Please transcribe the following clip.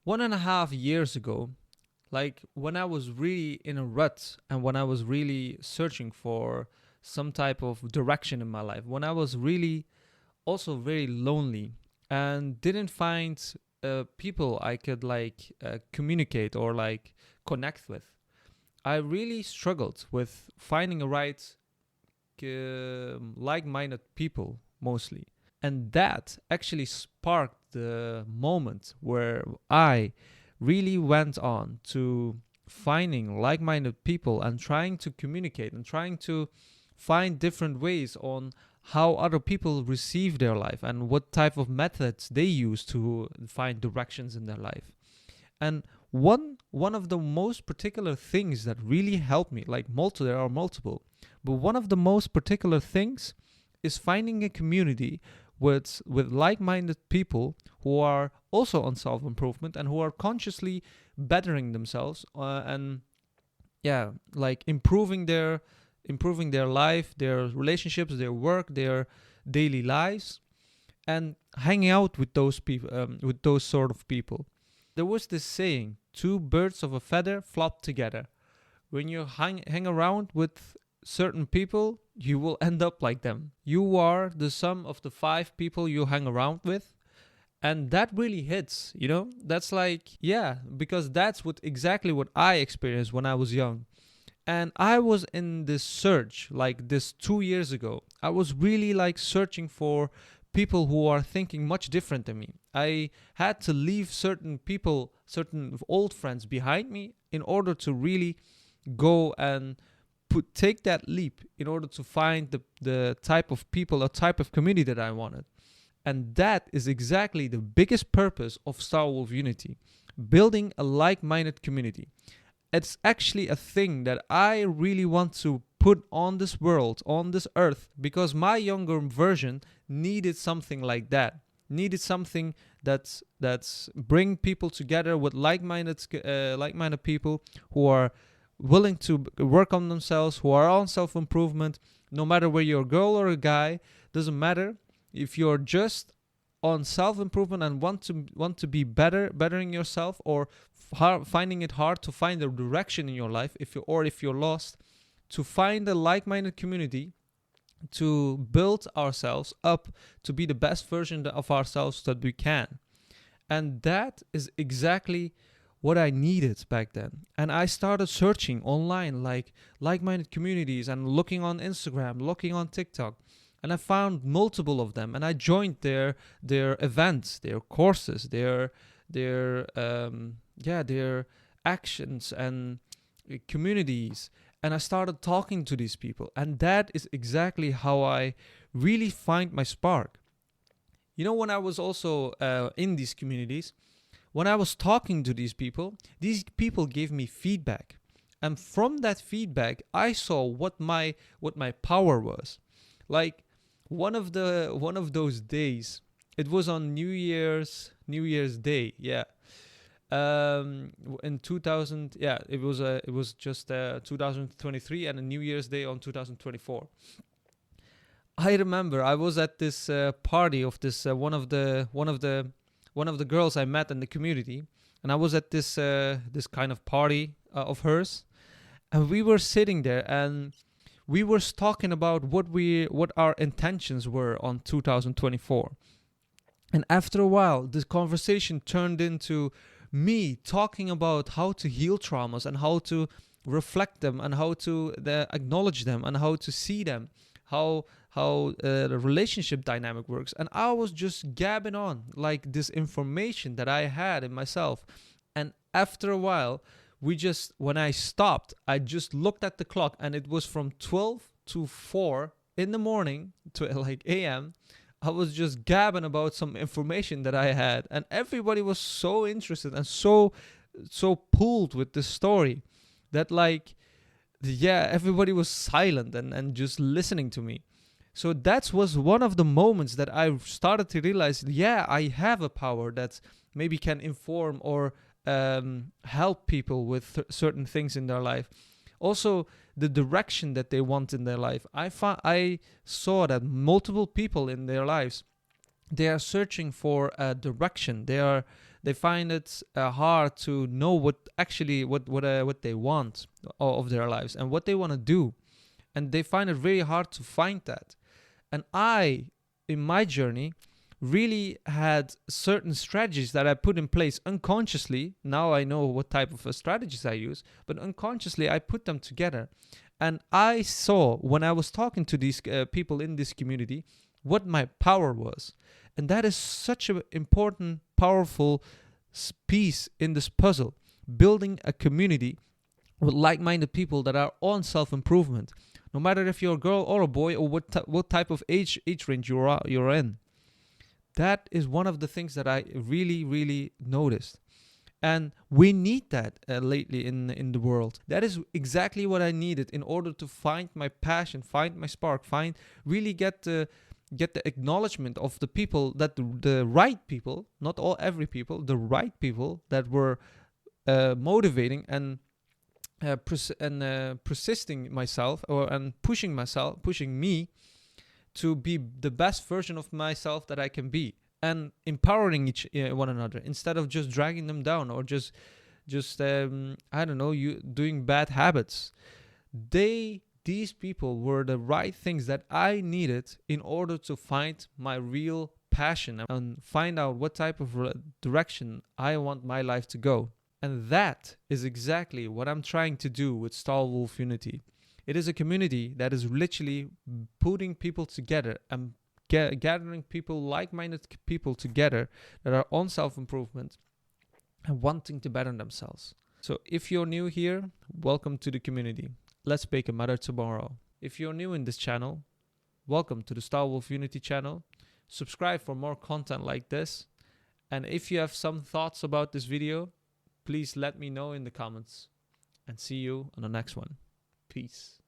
1.5 years ago, like when I was really in a rut and when I was really searching for some type of direction in my life, when I was really also very lonely and didn't find people I could communicate or like connect with, I really struggled with finding a right like-minded people mostly. And that actually sparked the moment where I really went on to finding like-minded people and trying to communicate and trying to find different ways on how other people receive their life and what type of methods they use to find directions in their life. And one of the most particular things that really helped me, there are multiple, but one of the most particular things is finding a community with like-minded people who are also on self-improvement and who are consciously bettering themselves and yeah, like improving their life, their relationships, their work, their daily lives, and hanging out with those people, with those sort of people. There was this saying: two birds of a feather flock together. When you hang around with certain people, you will end up like them. You are the sum of the five people you hang around with. And that really hits, That's because that's exactly what I experienced when I was young. And I was in this search, like this 2 years ago. I was really like searching for people who are thinking much different than me. I had to leave certain people, certain old friends behind me in order to really go and take that leap in order to find the type of people, a type of community that I wanted. And that is exactly the biggest purpose of Starwolfunity, building a like-minded community. It's actually a thing that I really want to put on this world, on this earth, because my younger version needed something like that. Needed something that's bring people together with like-minded people who are willing to work on themselves, who are on self-improvement. No matter where you're a girl or a guy, doesn't matter. If you're just on self-improvement and want to be bettering yourself, or finding it hard to find a direction in your life, if you're lost, to find a like-minded community to build ourselves up to be the best version of ourselves that we can. And that is exactly what I needed back then. And I started searching online like-minded communities and looking on Instagram, looking on TikTok. And I found multiple of them, and I joined their events, their courses, their actions and communities. And I started talking to these people, and that is exactly how I really find my spark. When I was also in these communities, when I was talking to these people gave me feedback, and from that feedback, I saw what my power was. Like one of those days, it was on New Year's Day, yeah. In 2000, yeah, it was just 2023 and a New Year's Day on 2024. I remember I was at this party of this one of the girls I met in the community, and I was at this kind of party of hers, and we were sitting there and we were talking about what our intentions were on 2024. And after a while, this conversation turned into me talking about how to heal traumas and how to reflect them and how to acknowledge them and how to see them, how the relationship dynamic works. And I was just gabbing on like this information that I had in myself. And after a while, when I stopped, I just looked at the clock, and it was from 12 to 4 in the morning to like a.m. I was just gabbing about some information that I had, and everybody was so interested and so pulled with the story that everybody was silent and just listening to me. So that was one of the moments that I started to realize, I have a power that maybe can inform or help people with certain things in their life. Also, the direction that they want in their life. I saw that multiple people in their lives, they are searching for a direction. They find it hard to know what they want of their lives and what they want to do, and they find it very hard to find that. And I, in my journey, really had certain strategies that I put in place unconsciously. Now I know what type of strategies I use, but unconsciously I put them together. And I saw when I was talking to these people in this community what my power was. And that is such an important, powerful piece in this puzzle. Building a community with like-minded people that are on self-improvement. No matter if you're a girl or a boy or what type of age range you're in. That is one of the things that I really, really noticed. And we need that lately in the world. That is exactly what I needed in order to find my passion, find my spark, really get the acknowledgement of the people, that the right people, not every people, the right people that were motivating and persisting myself and pushing me to be the best version of myself that I can be, and empowering one another instead of just dragging them down or just I don't know, you doing bad habits. These people were the right things that I needed in order to find my real passion and find out what type of direction I want my life to go. And that is exactly what I'm trying to do with Starwolfunity. It is a community that is literally putting people together and gathering people, like-minded people together that are on self-improvement and wanting to better themselves. So if you're new here, welcome to the community. Let's make a better tomorrow. If you're new in this channel, welcome to the Starwolfunity channel. Subscribe for more content like this. And if you have some thoughts about this video, please let me know in the comments. And see you on the next one. Peace.